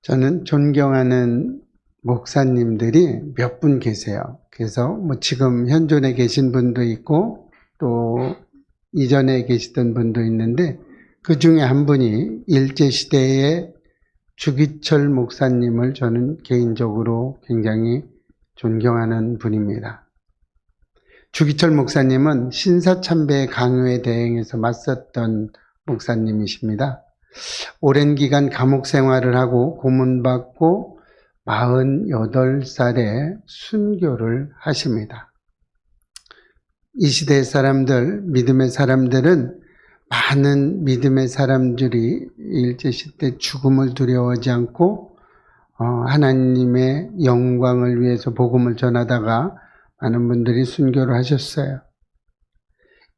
저는 존경하는 목사님들이 몇 분 계세요. 그래서 지금 현존에 계신 분도 있고 또 이전에 계시던 분도 있는데 그 중에 한 분이 일제시대의 주기철 목사님을 저는 개인적으로 굉장히 존경하는 분입니다. 주기철 목사님은 신사참배 강요에 대응해서 맞섰던 목사님이십니다. 오랜 기간 감옥 생활을 하고 고문받고 48살에 순교를 하십니다. 이 시대 사람들, 믿음의 사람들은 많은 믿음의 사람들이 일제시대 죽음을 두려워하지 않고 하나님의 영광을 위해서 복음을 전하다가 많은 분들이 순교를 하셨어요.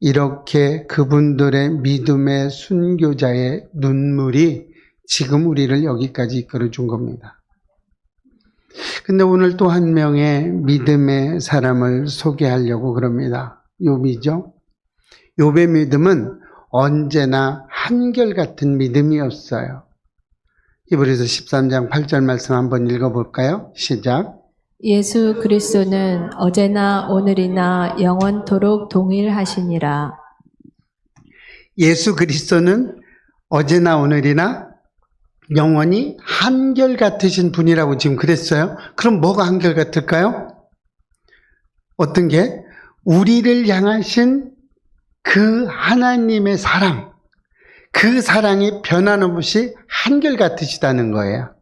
이렇게 그분들의 믿음의 순교자의 눈물이 지금 우리를 여기까지 이끌어준 겁니다. 근데 오늘 또 한 명의 믿음의 사람을 소개하려고 그럽니다. 욥이죠. 욥의 믿음은 언제나 한결같은 믿음이었어요. 히브리서 13장 8절 말씀 한번 읽어볼까요? 시작. 예수 그리스도는 어제나 오늘이나 영원토록 동일하시니라. 예수 그리스도는 어제나 오늘이나 영원히 한결같으신 분이라고 지금 그랬어요. 그럼 뭐가 한결같을까요? 어떤 게? 우리를 향하신 그 하나님의 사랑, 그 사랑이 변함없이 한결같으시다는 거예요.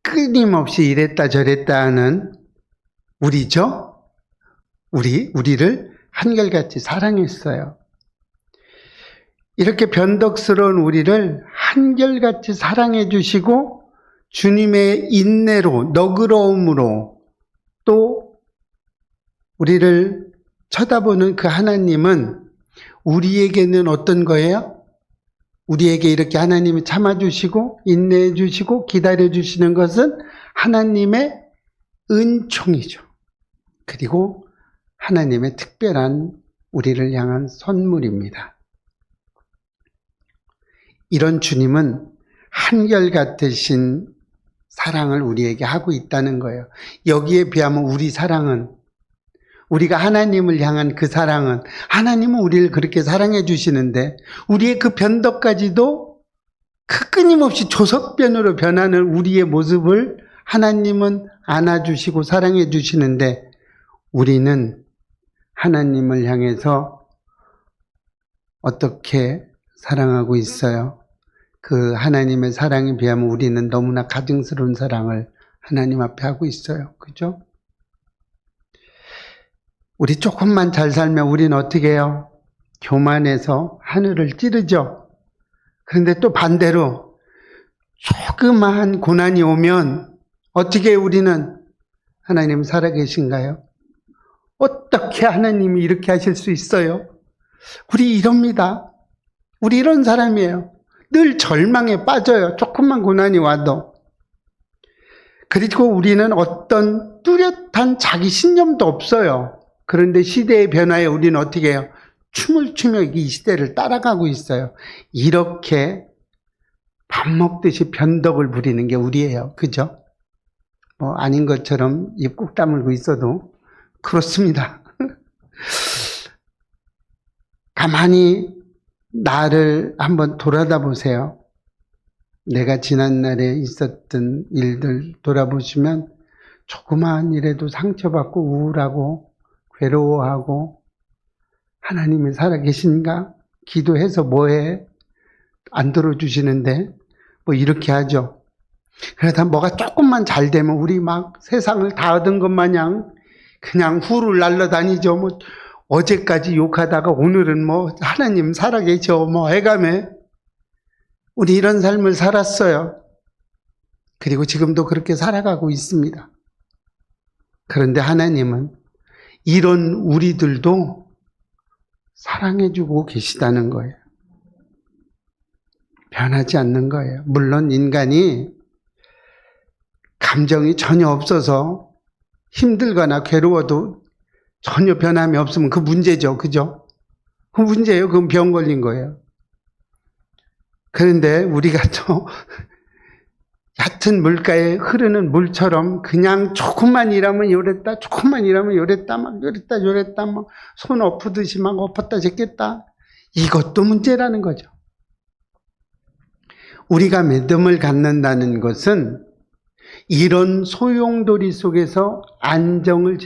끊임없이 이랬다 저랬다 하는 우리죠? 우리를 한결같이 사랑했어요. 이렇게 변덕스러운 우리를 한결같이 사랑해 주시고 주님의 인내로, 너그러움으로 또 우리를 쳐다보는 그 하나님은 우리에게는 어떤 거예요? 우리에게 이렇게 하나님이 참아주시고 인내해 주시고 기다려 주시는 것은 하나님의 은총이죠. 그리고 하나님의 특별한 우리를 향한 선물입니다. 이런 주님은 한결같으신 사랑을 우리에게 하고 있다는 거예요. 여기에 비하면 우리 사랑은, 우리가 하나님을 향한 그 사랑은, 하나님은 우리를 그렇게 사랑해 주시는데 우리의 그 변덕까지도 그 끊임없이 조석변으로 변하는 우리의 모습을 하나님은 안아주시고 사랑해 주시는데 우리는 하나님을 향해서 어떻게 사랑하고 있어요? 그 하나님의 사랑에 비하면 우리는 너무나 가증스러운 사랑을 하나님 앞에 하고 있어요. 그죠? 우리 조금만 잘 살면 우리는 어떻게 해요? 교만해서 하늘을 찌르죠. 그런데 또 반대로 조그마한 고난이 오면 어떻게 우리는 하나님 살아계신가요? 어떻게 하나님이 이렇게 하실 수 있어요? 우리 이럽니다. 우리 이런 사람이에요. 늘 절망에 빠져요. 조금만 고난이 와도. 그리고 우리는 어떤 뚜렷한 자기 신념도 없어요. 그런데 시대의 변화에 우리는 어떻게 해요? 춤을 추며 이 시대를 따라가고 있어요. 이렇게 밥 먹듯이 변덕을 부리는 게 우리예요. 그죠? 아닌 것처럼 입 꾹 다물고 있어도 그렇습니다. 가만히 나를 한번 돌아다 보세요. 내가 지난날에 있었던 일들 돌아보시면 조그마한 일에도 상처받고 우울하고 괴로워하고 하나님이 살아계신가? 기도해서 뭐해? 안 들어주시는데 이렇게 하죠. 그러다 뭐가 조금만 잘 되면 우리 막 세상을 다 얻은 것 마냥 그냥 후를 날라다니죠. 어제까지 욕하다가 오늘은 하나님 살아계셔 해가며 우리 이런 삶을 살았어요. 그리고 지금도 그렇게 살아가고 있습니다. 그런데 하나님은 이런 우리들도 사랑해주고 계시다는 거예요. 변하지 않는 거예요. 물론 인간이 감정이 전혀 없어서 힘들거나 괴로워도 전혀 변함이 없으면 그 문제죠. 그죠? 그 문제예요. 그건 병 걸린 거예요. 그런데 우리가 또 같은 물가에 흐르는 물처럼 그냥 조금만 일하면 요랬다, 조금만 일하면 요랬다, 막 요랬다, 요랬다, 막 손 엎으듯이 막 엎었다 제꼈다. 이것도 문제라는 거죠. 우리가 믿음을 갖는다는 것은 이런 소용돌이 속에서 안정을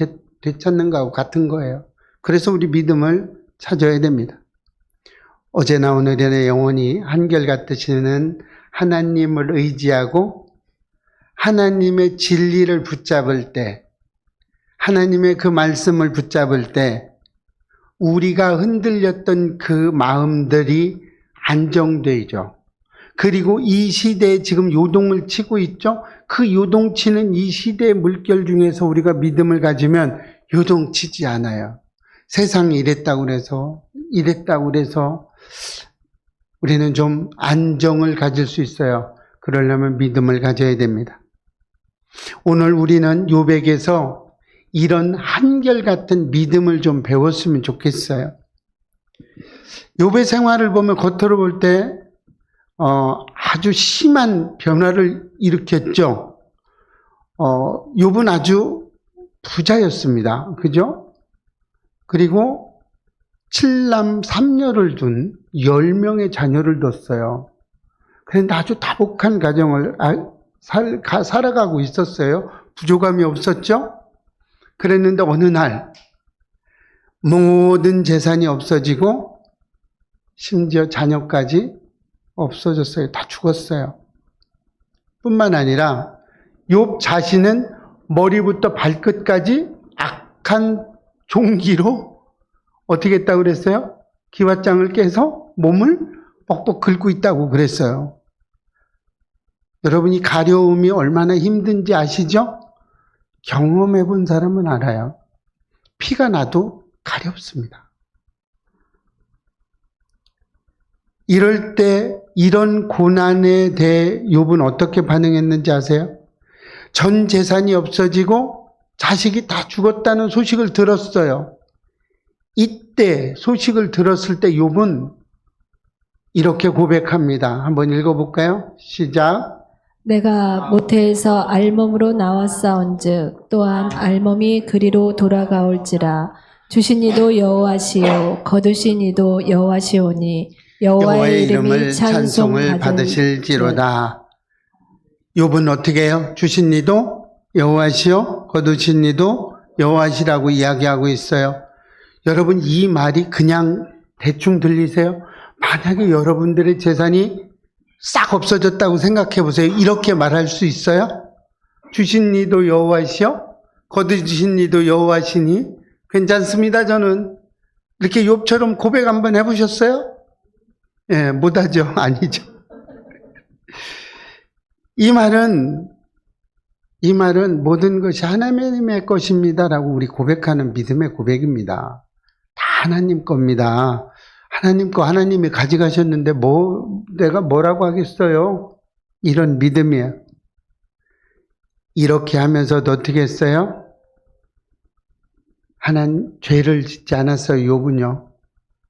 되찾는 것과 같은 거예요. 그래서 우리 믿음을 찾아야 됩니다. 어제나 오늘이나 영원히 한결같으시는 하나님을 의지하고 하나님의 진리를 붙잡을 때, 하나님의 그 말씀을 붙잡을 때 우리가 흔들렸던 그 마음들이 안정되죠. 그리고 이 시대에 지금 요동을 치고 있죠. 그 요동치는 이 시대의 물결 중에서 우리가 믿음을 가지면 요동치지 않아요. 세상이 이랬다고 그래서 우리는 좀 안정을 가질 수 있어요. 그러려면 믿음을 가져야 됩니다. 오늘 우리는 욥에게서 이런 한결같은 믿음을 좀 배웠으면 좋겠어요. 욥의 생활을 보면 겉으로 볼 때 아주 심한 변화를 일으켰죠. 욥은 아주 부자였습니다. 그죠? 그리고 7남 3녀를 둔 10명의 자녀를 뒀어요. 그런데 아주 다복한 가정을 살아가고 있었어요. 부족함이 없었죠? 그랬는데 어느 날 모든 재산이 없어지고 심지어 자녀까지 없어졌어요. 다 죽었어요. 뿐만 아니라 욥 자신은 머리부터 발끝까지 악한 종기로 어떻게 했다고 그랬어요? 기왓장을 깨서 몸을 뻑뻑 긁고 있다고 그랬어요. 여러분이 가려움이 얼마나 힘든지 아시죠? 경험해 본 사람은 알아요. 피가 나도 가렵습니다. 이럴 때 이런 고난에 대해 욥은 어떻게 반응했는지 아세요? 전 재산이 없어지고 자식이 다 죽었다는 소식을 들었어요. 이때 소식을 들었을 때 욥은 이렇게 고백합니다. 한번 읽어볼까요? 시작. 내가 모태에서 알몸으로 나왔사온즉 또한 알몸이 그리로 돌아가올지라. 주신 이도 여호와시요 거두신 이도 여호와시오니 여호와의 이름이 찬송을 받으실지로다. 욥은 어떻게 해요? 주신 이도 여호와시요 거두신 이도 여호와시라고 이야기하고 있어요. 여러분, 이 말이 그냥 대충 들리세요? 만약에 여러분들의 재산이 싹 없어졌다고 생각해 보세요. 이렇게 말할 수 있어요? 주신 이도 여호와시요 거두신 이도 여호와시니 괜찮습니다. 저는 이렇게 욥처럼 고백 한번 해보셨어요? 예, 못하죠. 아니죠. 이 말은 모든 것이 하나님의 것입니다라고 우리 고백하는 믿음의 고백입니다. 다 하나님 겁니다. 하나님 거 하나님이 가져가셨는데 내가 뭐라고 하겠어요? 이런 믿음이에요. 이렇게 하면서도 어떻게 했어요? 하나님 죄를 짓지 않았어요. 욥은요.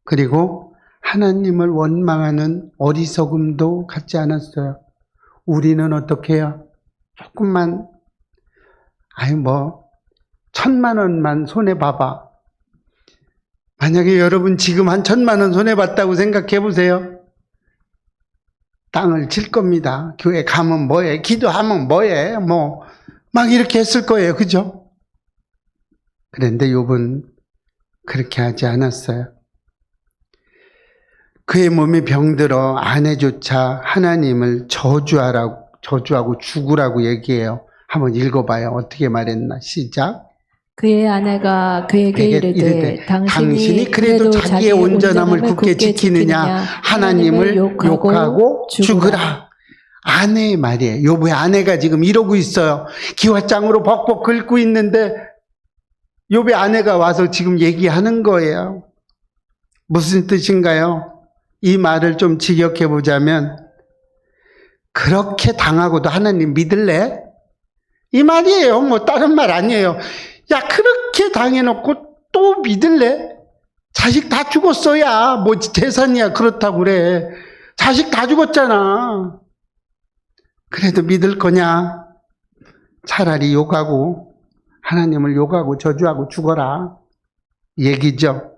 그리고 하나님을 원망하는 어리석음도 갖지 않았어요. 우리는 어떻게 해요? 조금만 1,000만 원만 손해봐봐. 만약에 여러분 지금 한 1,000만 원 손해봤다고 생각해 보세요. 땅을 칠 겁니다. 교회 가면 뭐해? 기도하면 뭐해? 막 이렇게 했을 거예요. 그죠? 그런데 욥은 그렇게 하지 않았어요. 그의 몸에 병들어 아내조차 하나님을 저주하고 죽으라고 얘기해요. 한번 읽어봐요. 어떻게 말했나? 시작. 그의 아내가 그에게 이르되 당신이 그래도 자기의 온전함을 굳게 지키느냐 하나님을 욕하고 죽으라. 아내의 말이에요. 욥의 아내가 지금 이러고 있어요. 기왓장으로 벅벅 긁고 있는데 욥의 아내가 와서 지금 얘기하는 거예요. 무슨 뜻인가요? 이 말을 좀 직역해 보자면, 그렇게 당하고도 하나님 믿을래? 이 말이에요. 다른 말 아니에요. 야, 그렇게 당해놓고 또 믿을래? 자식 다 죽었어야 재산이야 그렇다고 그래. 자식 다 죽었잖아. 그래도 믿을 거냐? 차라리 욕하고 하나님을 욕하고 저주하고 죽어라 얘기죠.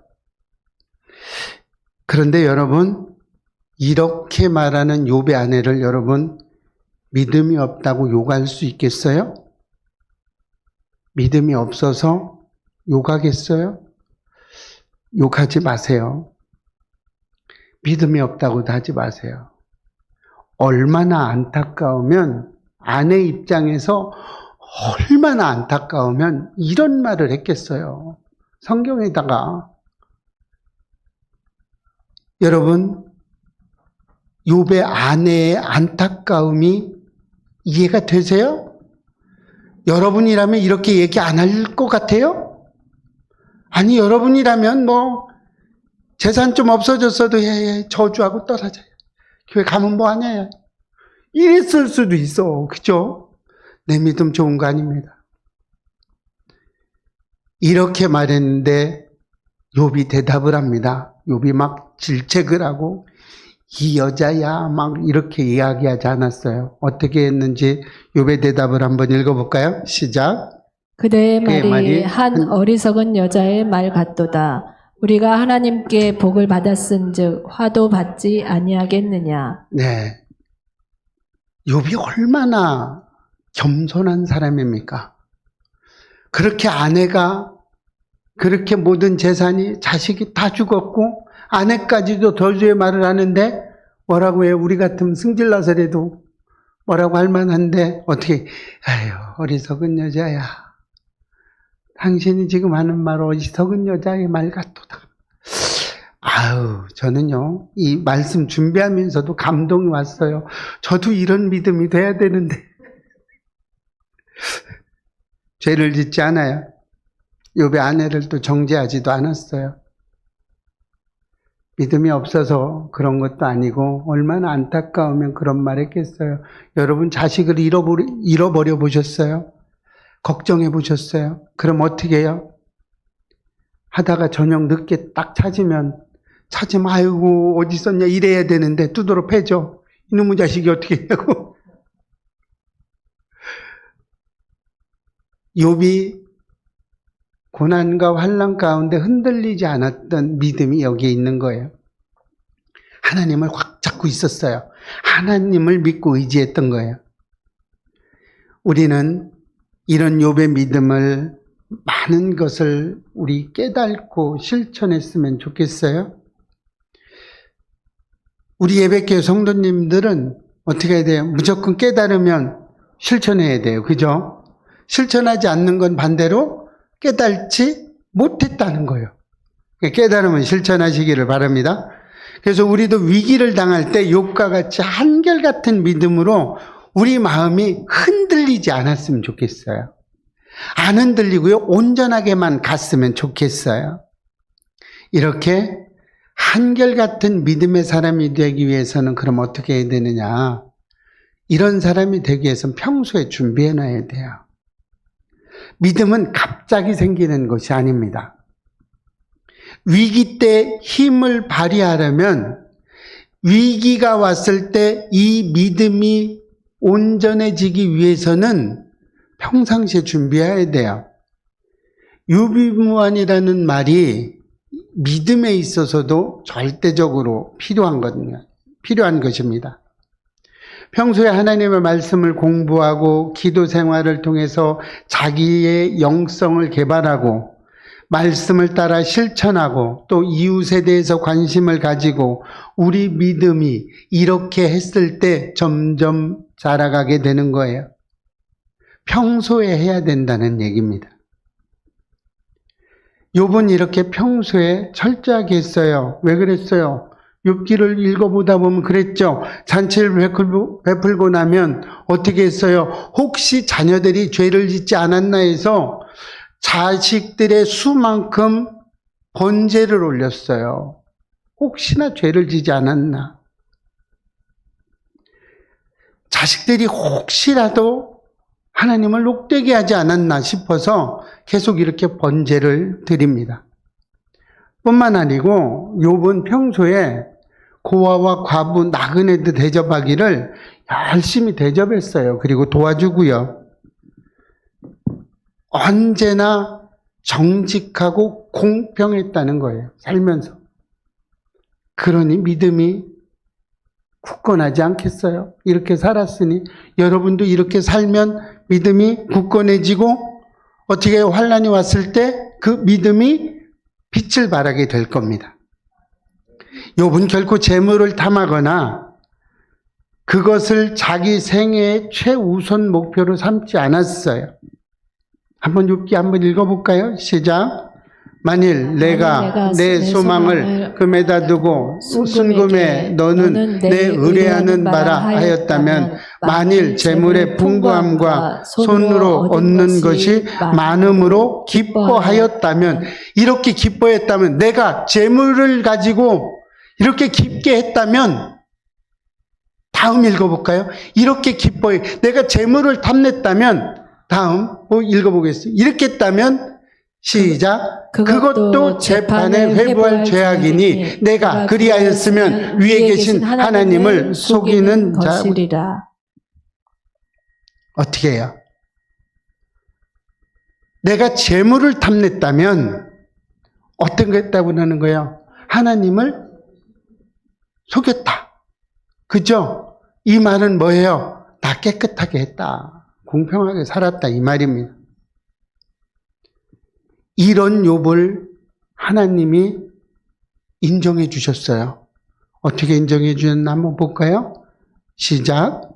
그런데 여러분, 이렇게 말하는 욥의 아내를 여러분 믿음이 없다고 욕할 수 있겠어요? 믿음이 없어서 욕하겠어요? 욕하지 마세요. 믿음이 없다고도 하지 마세요. 얼마나 안타까우면, 아내 입장에서 얼마나 안타까우면 이런 말을 했겠어요. 성경에다가. 여러분, 욥의 아내의 안타까움이 이해가 되세요? 여러분이라면 이렇게 얘기 안 할 것 같아요? 아니, 여러분이라면 뭐 재산 좀 없어졌어도 저주하고 떨어져요. 교회 가면 뭐하냐, 이랬을 수도 있어. 그죠? 내 믿음 좋은 거 아닙니다. 이렇게 말했는데 욥이 대답을 합니다. 욥이 막 질책을 하고 이 여자야 막 이렇게 이야기하지 않았어요. 어떻게 했는지 욥의 대답을 한번 읽어볼까요? 시작. 그대의 말이 한 어리석은 여자의 말 같도다. 우리가 하나님께 복을 받았은즉 화도 받지 아니하겠느냐. 네, 욥이 얼마나 겸손한 사람입니까? 그렇게 아내가, 그렇게 모든 재산이, 자식이 다 죽었고 아내까지도 저주의 말을 하는데 뭐라고 해요? 우리 같으면 승질나서라도 뭐라고 할 만한데 어떻게, 아유 어리석은 여자야, 당신이 지금 하는 말 어리석은 여자의 말 같도다. 아유, 저는요 이 말씀 준비하면서도 감동이 왔어요. 저도 이런 믿음이 돼야 되는데 죄를 짓지 않아요. 욥의 아내를 또 정죄하지도 않았어요. 믿음이 없어서 그런 것도 아니고 얼마나 안타까우면 그런 말 했겠어요. 여러분 자식을 잃어버려 보셨어요? 걱정해 보셨어요? 그럼 어떻게 해요? 하다가 저녁 늦게 딱 찾으면 아이고 어디 있었냐 이래야 되는데 두드러 패죠. 이놈의 자식이 어떻게 했냐고. 욥이 고난과 환난 가운데 흔들리지 않았던 믿음이 여기에 있는 거예요. 하나님을 확 잡고 있었어요. 하나님을 믿고 의지했던 거예요. 우리는 이런 욥의 믿음을, 많은 것을 우리 깨닫고 실천했으면 좋겠어요. 우리 예배교회 성도님들은 어떻게 해야 돼요? 무조건 깨달으면 실천해야 돼요. 그죠? 실천하지 않는 건 반대로 깨달지 못했다는 거예요. 깨달으면 실천하시기를 바랍니다. 그래서 우리도 위기를 당할 때 욥과 같이 한결같은 믿음으로 우리 마음이 흔들리지 않았으면 좋겠어요. 안 흔들리고요, 온전하게만 갔으면 좋겠어요. 이렇게 한결같은 믿음의 사람이 되기 위해서는 그럼 어떻게 해야 되느냐? 이런 사람이 되기 위해서는 평소에 준비해 놔야 돼요. 믿음은 갑자기 생기는 것이 아닙니다. 위기 때 힘을 발휘하려면 위기가 왔을 때 이 믿음이 온전해지기 위해서는 평상시에 준비해야 돼요. 유비무환이라는 말이 믿음에 있어서도 절대적으로 필요한 것입니다. 평소에 하나님의 말씀을 공부하고 기도 생활을 통해서 자기의 영성을 개발하고 말씀을 따라 실천하고 또 이웃에 대해서 관심을 가지고 우리 믿음이 이렇게 했을 때 점점 자라가게 되는 거예요. 평소에 해야 된다는 얘기입니다. 욥은 이렇게 평소에 철저하게 했어요. 왜 그랬어요? 욥기를 읽어보다 보면 그랬죠. 잔치를 베풀고 나면 어떻게 했어요? 혹시 자녀들이 죄를 짓지 않았나 해서 자식들의 수만큼 번제를 올렸어요. 혹시나 죄를 지지 않았나. 자식들이 혹시라도 하나님을 녹되게 하지 않았나 싶어서 계속 이렇게 번제를 드립니다. 뿐만 아니고 욥은 평소에 고아와 과부, 나그네들 대접하기를 열심히 대접했어요. 그리고 도와주고요. 언제나 정직하고 공평했다는 거예요. 살면서. 그러니 믿음이 굳건하지 않겠어요? 이렇게 살았으니 여러분도 이렇게 살면 믿음이 굳건해지고 어떻게 환난이 왔을 때 그 믿음이 빛을 발하게 될 겁니다. 욥은 결코 재물을 탐하거나 그것을 자기 생애의 최우선 목표로 삼지 않았어요. 한번 욥기 한번 읽어볼까요? 시작. 만일 내가 내 소망을 금에다 두고 순금에 너는 내 의뢰하는 바라 하였다면 만일 재물의 풍부함과 손으로 얻는 것이 많음으로 기뻐하였다면 이렇게 기뻐했다면 내가 재물을 가지고 이렇게 깊게 했다면 다음 읽어볼까요? 이렇게 기뻐해. 내가 재물을 탐냈다면 다음 읽어보겠습니다. 이렇게 했다면 시작. 그것도 재판에 회부할 죄악이니 내가 그리하였으면 위에 계신 하나님을 속이는 것이리라. 어떻게 해요? 내가 재물을 탐냈다면 어떤 거 했다고 하는 거예요? 하나님을 속였다. 그죠? 이 말은 뭐예요? 나 깨끗하게 했다. 공평하게 살았다. 이 말입니다. 이런 욥을 하나님이 인정해 주셨어요. 어떻게 인정해 주셨나 한번 볼까요? 시작.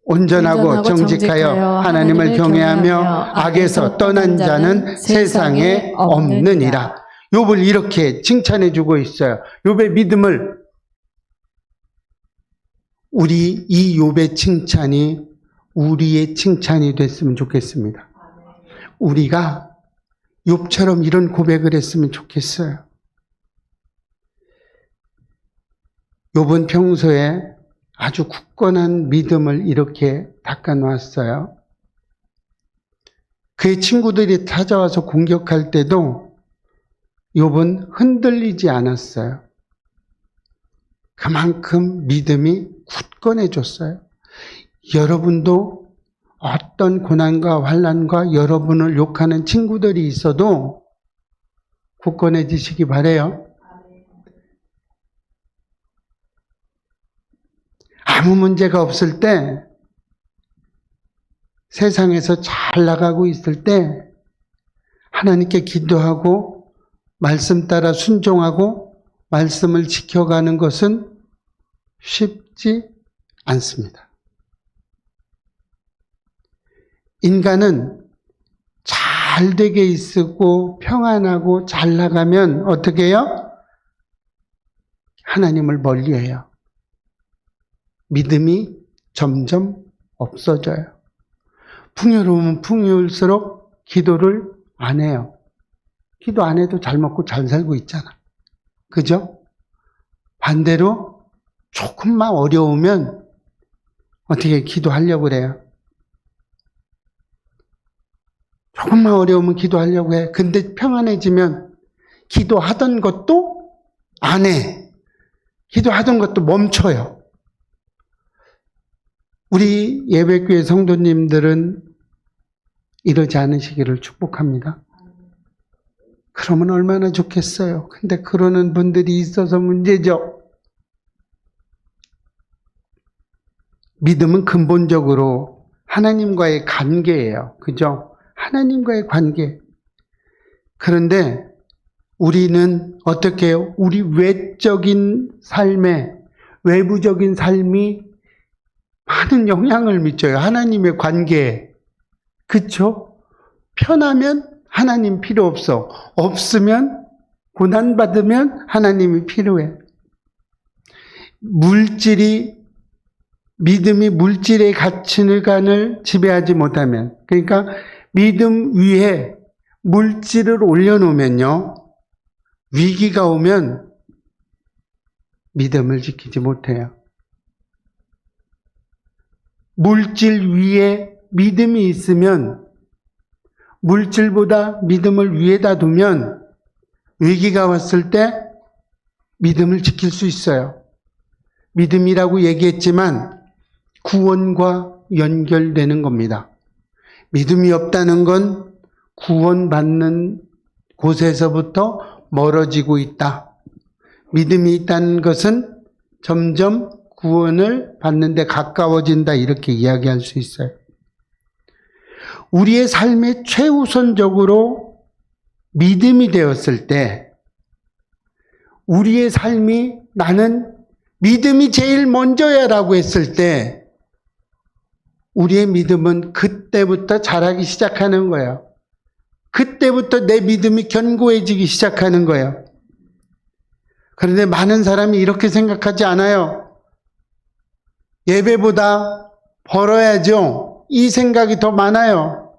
온전하고 정직하여 하나님을 경외하며 악에서 떠난 자는 세상에 없느니라. 욥을 이렇게 칭찬해 주고 있어요. 욥의 믿음을 이 욥의 칭찬이 우리의 칭찬이 됐으면 좋겠습니다. 우리가 욥처럼 이런 고백을 했으면 좋겠어요. 욥은 평소에 아주 굳건한 믿음을 이렇게 닦아놓았어요. 그의 친구들이 찾아와서 공격할 때도 욥은 흔들리지 않았어요. 그만큼 믿음이 굳건해졌어요. 여러분도 어떤 고난과 환난과 여러분을 욕하는 친구들이 있어도 굳건해지시기 바라요. 아무 문제가 없을 때, 세상에서 잘 나가고 있을 때 하나님께 기도하고 말씀 따라 순종하고 말씀을 지켜가는 것은 쉽지 않습니다. 인간은 잘 되게 있고 평안하고 잘 나가면 어떻게 해요? 하나님을 멀리해요. 믿음이 점점 없어져요. 풍요로우면 풍요할수록 기도를 안 해요. 기도 안 해도 잘 먹고 잘 살고 있잖아. 그죠? 반대로 조금만 어려우면 어떻게 기도하려고 그래요? 조금만 어려우면 기도하려고 해. 근데 평안해지면 기도하던 것도 안 해. 기도하던 것도 멈춰요. 우리 예배교회 성도님들은 이러지 않으시기를 축복합니다. 그러면 얼마나 좋겠어요. 근데 그러는 분들이 있어서 문제죠. 믿음은 근본적으로 하나님과의 관계예요. 그죠? 하나님과의 관계. 그런데 우리는 어떻게 해요? 우리 외적인 삶에, 외부적인 삶이 많은 영향을 미쳐요. 하나님의 관계에. 그쵸? 편하면 하나님 필요 없어. 없으면, 고난받으면 하나님이 필요해. 믿음이 물질의 가치관을 지배하지 못하면, 그러니까 믿음 위에 물질을 올려놓으면요, 위기가 오면 믿음을 지키지 못해요. 물질 위에 믿음이 있으면, 물질보다 믿음을 위에다 두면 위기가 왔을 때 믿음을 지킬 수 있어요. 믿음이라고 얘기했지만 구원과 연결되는 겁니다. 믿음이 없다는 건 구원받는 곳에서부터 멀어지고 있다. 믿음이 있다는 것은 점점 구원을 받는 데 가까워진다, 이렇게 이야기할 수 있어요. 우리의 삶에 최우선적으로 믿음이 되었을 때, 우리의 삶이 나는 믿음이 제일 먼저야 라고 했을 때, 우리의 믿음은 그때부터 자라기 시작하는 거예요. 그때부터 내 믿음이 견고해지기 시작하는 거예요. 그런데 많은 사람이 이렇게 생각하지 않아요. 예배보다 벌어야죠. 이 생각이 더 많아요.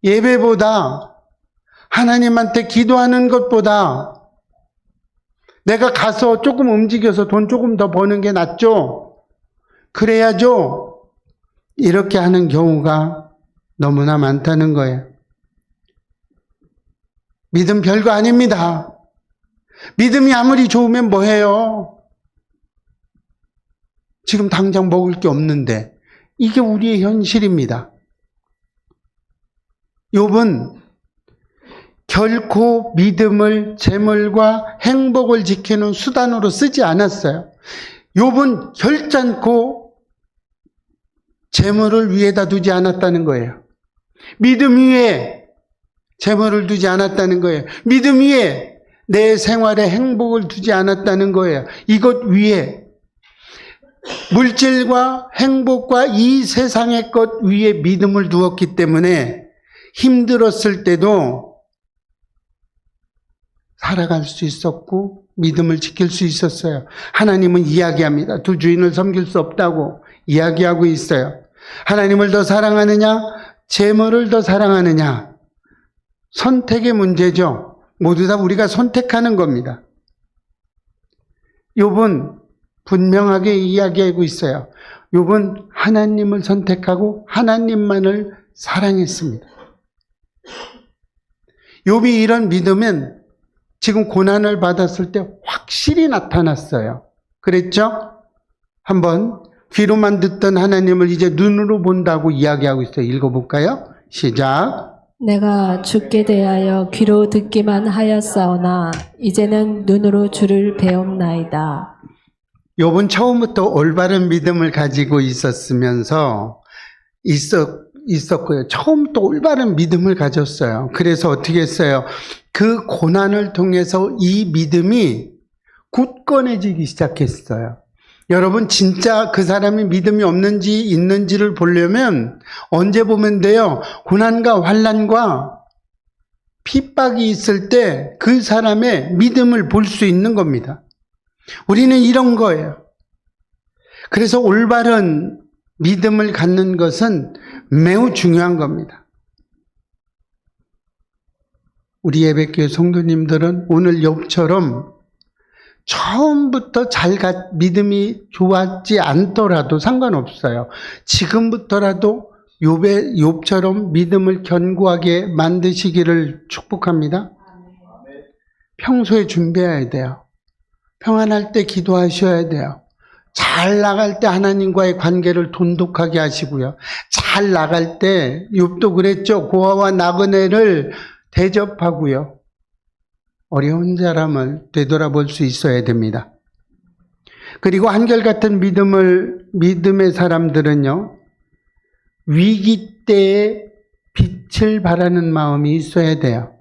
예배보다, 하나님한테 기도하는 것보다 내가 가서 조금 움직여서 돈 조금 더 버는 게 낫죠. 그래야죠. 이렇게 하는 경우가 너무나 많다는 거예요. 믿음 별거 아닙니다. 믿음이 아무리 좋으면 뭐해요? 지금 당장 먹을 게 없는데, 이게 우리의 현실입니다. 욥은 결코 믿음을 재물과 행복을 지키는 수단으로 쓰지 않았어요. 욥은 결단코 재물을 위에다 두지 않았다는 거예요. 믿음 위에 재물을 두지 않았다는 거예요. 믿음 위에 내 생활에 행복을 두지 않았다는 거예요. 이것 위에, 물질과 행복과 이 세상의 것 위에 믿음을 두었기 때문에 힘들었을 때도 살아갈 수 있었고 믿음을 지킬 수 있었어요. 하나님은 이야기합니다. 두 주인을 섬길 수 없다고 이야기하고 있어요. 하나님을 더 사랑하느냐, 재물을 더 사랑하느냐, 선택의 문제죠. 모두 다 우리가 선택하는 겁니다. 욥은 분명하게 이야기하고 있어요. 욥은 하나님을 선택하고 하나님만을 사랑했습니다. 욥이 이런 믿음은 지금 고난을 받았을 때 확실히 나타났어요. 그랬죠? 한번 귀로만 듣던 하나님을 이제 눈으로 본다고 이야기하고 있어요. 읽어볼까요? 시작. 내가 주께 대하여 귀로 듣기만 하였사오나 이제는 눈으로 주를 배움나이다. 욥은 처음부터 올바른 믿음을 가지고 있었고요. 처음부터 올바른 믿음을 가졌어요. 그래서 어떻게 했어요? 그 고난을 통해서 이 믿음이 굳건해지기 시작했어요. 여러분, 진짜 그 사람이 믿음이 없는지 있는지를 보려면 언제 보면 돼요? 고난과 환난과 핍박이 있을 때 그 사람의 믿음을 볼 수 있는 겁니다. 우리는 이런 거예요. 그래서 올바른 믿음을 갖는 것은 매우 중요한 겁니다. 우리 예배교회 성도님들은 오늘 욥처럼 처음부터 믿음이 좋았지 않더라도 상관없어요. 지금부터라도 욥처럼 믿음을 견고하게 만드시기를 축복합니다. 평소에 준비해야 돼요. 평안할 때 기도하셔야 돼요. 잘 나갈 때 하나님과의 관계를 돈독하게 하시고요. 잘 나갈 때 욥도 그랬죠. 고아와 나그네를 대접하고요. 어려운 사람을 되돌아볼 수 있어야 됩니다. 그리고 한결같은 믿음의 사람들은요, 위기 때에 빛을 발하는 마음이 있어야 돼요.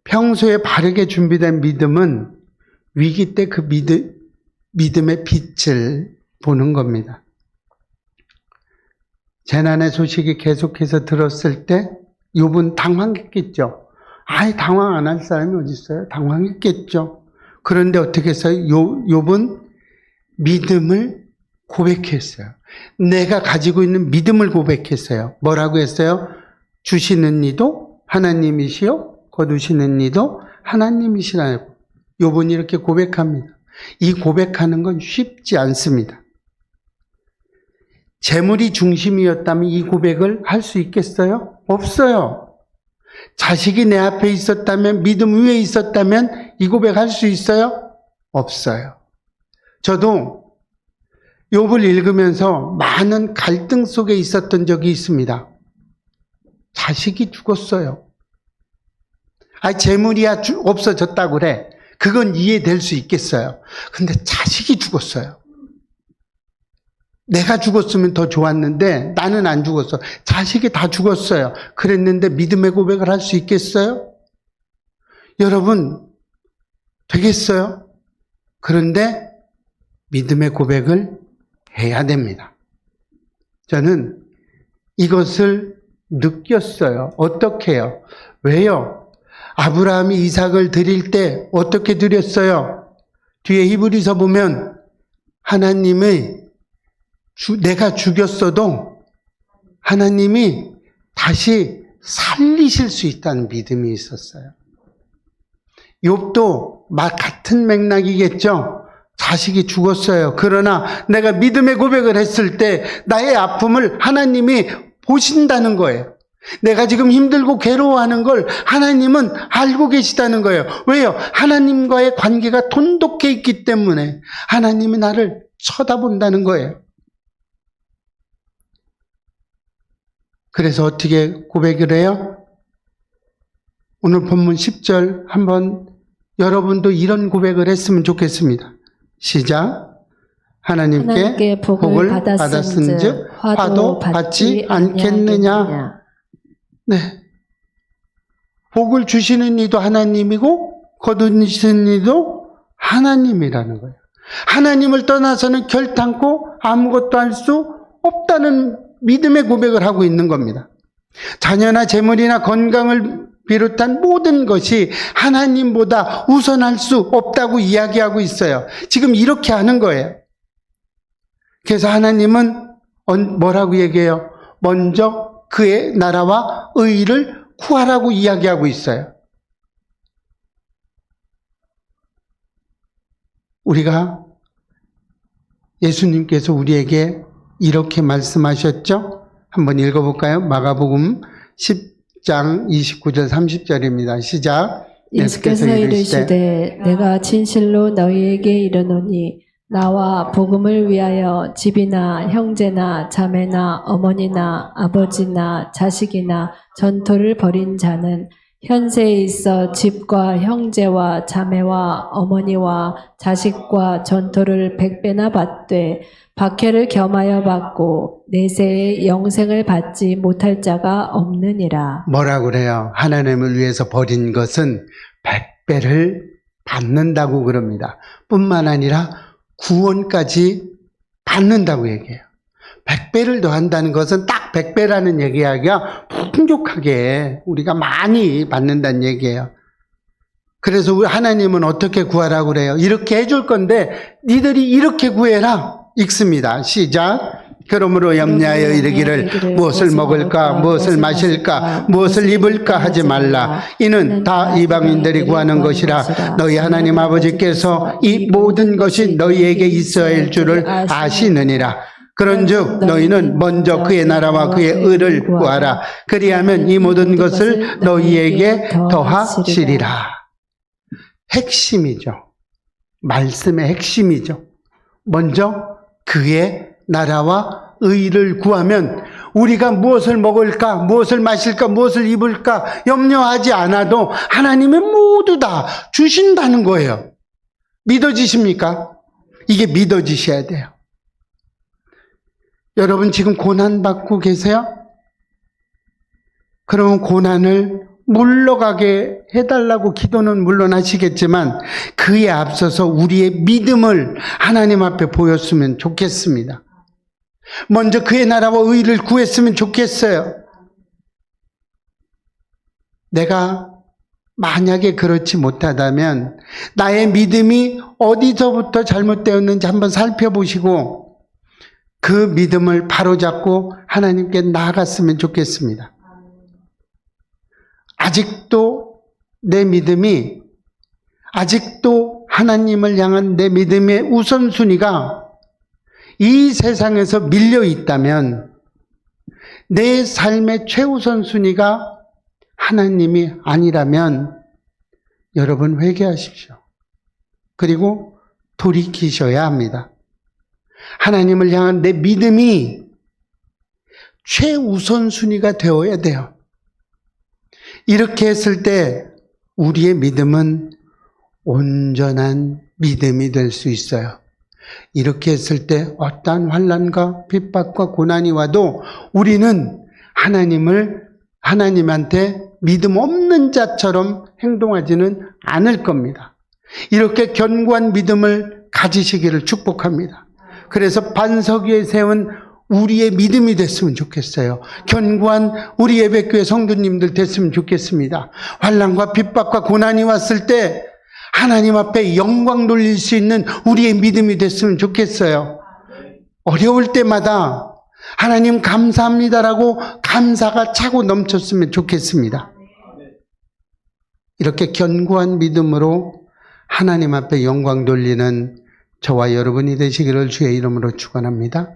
평소에 바르게 준비된 믿음은 위기 때 그 믿음의 빛을 보는 겁니다. 재난의 소식이 계속해서 들었을 때 욥은 당황했겠죠. 당황 안 할 사람이 어디 있어요? 당황했겠죠. 그런데 어떻게 했어요? 욥은 믿음을 고백했어요. 내가 가지고 있는 믿음을 고백했어요. 뭐라고 했어요? 주시는 이도 하나님이시요, 거두시는 이도 하나님이시라고. 욥은 이렇게 고백합니다. 이 고백하는 건 쉽지 않습니다. 재물이 중심이었다면 이 고백을 할 수 있겠어요? 없어요. 자식이 내 앞에 있었다면, 믿음 위에 있었다면 이 고백 할 수 있어요? 없어요. 저도 욥을 읽으면서 많은 갈등 속에 있었던 적이 있습니다. 자식이 죽었어요. 재물이야 없어졌다고 그래. 그건 이해될 수 있겠어요. 근데 자식이 죽었어요. 내가 죽었으면 더 좋았는데 나는 안 죽었어. 자식이 다 죽었어요. 그랬는데 믿음의 고백을 할 수 있겠어요? 여러분, 되겠어요? 그런데 믿음의 고백을 해야 됩니다. 저는 이것을 느꼈어요. 어떻게 해요? 왜요? 아브라함이 이삭을 드릴 때 어떻게 드렸어요? 뒤에 히브리서 보면 하나님의 내가 죽였어도 하나님이 다시 살리실 수 있다는 믿음이 있었어요. 욥도 같은 맥락이겠죠. 자식이 죽었어요. 그러나 내가 믿음의 고백을 했을 때 나의 아픔을 하나님이 보신다는 거예요. 내가 지금 힘들고 괴로워하는 걸 하나님은 알고 계시다는 거예요. 왜요? 하나님과의 관계가 돈독해 있기 때문에 하나님이 나를 쳐다본다는 거예요. 그래서 어떻게 고백을 해요? 오늘 본문 10절 한번 여러분도 이런 고백을 했으면 좋겠습니다. 시작. 하나님께 복을 받았은즉 화도 받지 않겠느냐. 네. 복을 주시는 이도 하나님이고 거두시는 이도 하나님이라는 거예요. 하나님을 떠나서는 결단코 아무것도 할 수 없다는 믿음의 고백을 하고 있는 겁니다. 자녀나 재물이나 건강을 비롯한 모든 것이 하나님보다 우선할 수 없다고 이야기하고 있어요. 지금 이렇게 하는 거예요. 그래서 하나님은 뭐라고 얘기해요? 먼저 그의 나라와 의를 구하라고 이야기하고 있어요. 우리가 예수님께서 우리에게 이렇게 말씀하셨죠? 한번 읽어볼까요? 마가복음 10장 29절 30절입니다. 시작. 예수께서 이르시되 내가 진실로 너희에게 이르노니 나와 복음을 위하여 집이나 형제나 자매나 어머니나 아버지나 자식이나 전토를 벌인 자는 현세에 있어 집과 형제와 자매와 어머니와 자식과 전토를 100배나 받되 박해를 겸하여 받고 내세에 영생을 받지 못할 자가 없느니라. 뭐라고 그래요? 하나님을 위해서 버린 것은 100배를 받는다고 그럽니다. 뿐만 아니라 구원까지 받는다고 얘기해요. 100배를 더한다는 것은 딱 100배라는 얘기하기가 풍족하게 우리가 많이 받는다는 얘기예요. 그래서 우리 하나님은 어떻게 구하라고 그래요? 이렇게 해줄 건데 니들이 이렇게 구해라. 읽습니다. 시작. 그러므로 염려하여 이르기를 무엇을 먹을까 무엇을 마실까 무엇을 입을까 하지 말라. 이는 다 이방인들이 구하는 것이라. 너희 하나님 아버지께서 이 모든 것이 너희에게 있어야 할 줄을 아시느니라. 그런즉 너희는 먼저 그의 나라와 그의 의를 구하라. 그리하면 이 모든 것을 너희에게 더하시리라. 핵심이죠. 말씀의 핵심이죠. 먼저 그의 나라와 의를 구하면 우리가 무엇을 먹을까, 무엇을 마실까, 무엇을 입을까 염려하지 않아도 하나님이 모두 다 주신다는 거예요. 믿어지십니까? 이게 믿어지셔야 돼요. 여러분 지금 고난받고 계세요? 그러면 고난을 물러가게 해달라고 기도는 물론 하시겠지만 그에 앞서서 우리의 믿음을 하나님 앞에 보였으면 좋겠습니다. 먼저 그의 나라와 의를 구했으면 좋겠어요. 내가 만약에 그렇지 못하다면 나의 믿음이 어디서부터 잘못되었는지 한번 살펴보시고 그 믿음을 바로잡고 하나님께 나아갔으면 좋겠습니다. 아직도 내 믿음이, 아직도 하나님을 향한 내 믿음의 우선순위가 이 세상에서 밀려 있다면 내 삶의 최우선순위가 하나님이 아니라면 여러분 회개하십시오. 그리고 돌이키셔야 합니다. 하나님을 향한 내 믿음이 최우선순위가 되어야 돼요. 이렇게 했을 때 우리의 믿음은 온전한 믿음이 될 수 있어요. 이렇게 했을 때 어떠한 환난과 핍박과 고난이 와도 우리는 하나님한테 믿음 없는 자처럼 행동하지는 않을 겁니다. 이렇게 견고한 믿음을 가지시기를 축복합니다. 그래서 반석 위에 세운 우리의 믿음이 됐으면 좋겠어요. 견고한 우리 예배교회 성도님들 됐으면 좋겠습니다. 환난과 핍박과 고난이 왔을 때 하나님 앞에 영광 돌릴 수 있는 우리의 믿음이 됐으면 좋겠어요. 어려울 때마다 하나님 감사합니다라고 감사가 차고 넘쳤으면 좋겠습니다. 이렇게 견고한 믿음으로 하나님 앞에 영광 돌리는 저와 여러분이 되시기를 주의 이름으로 축원합니다.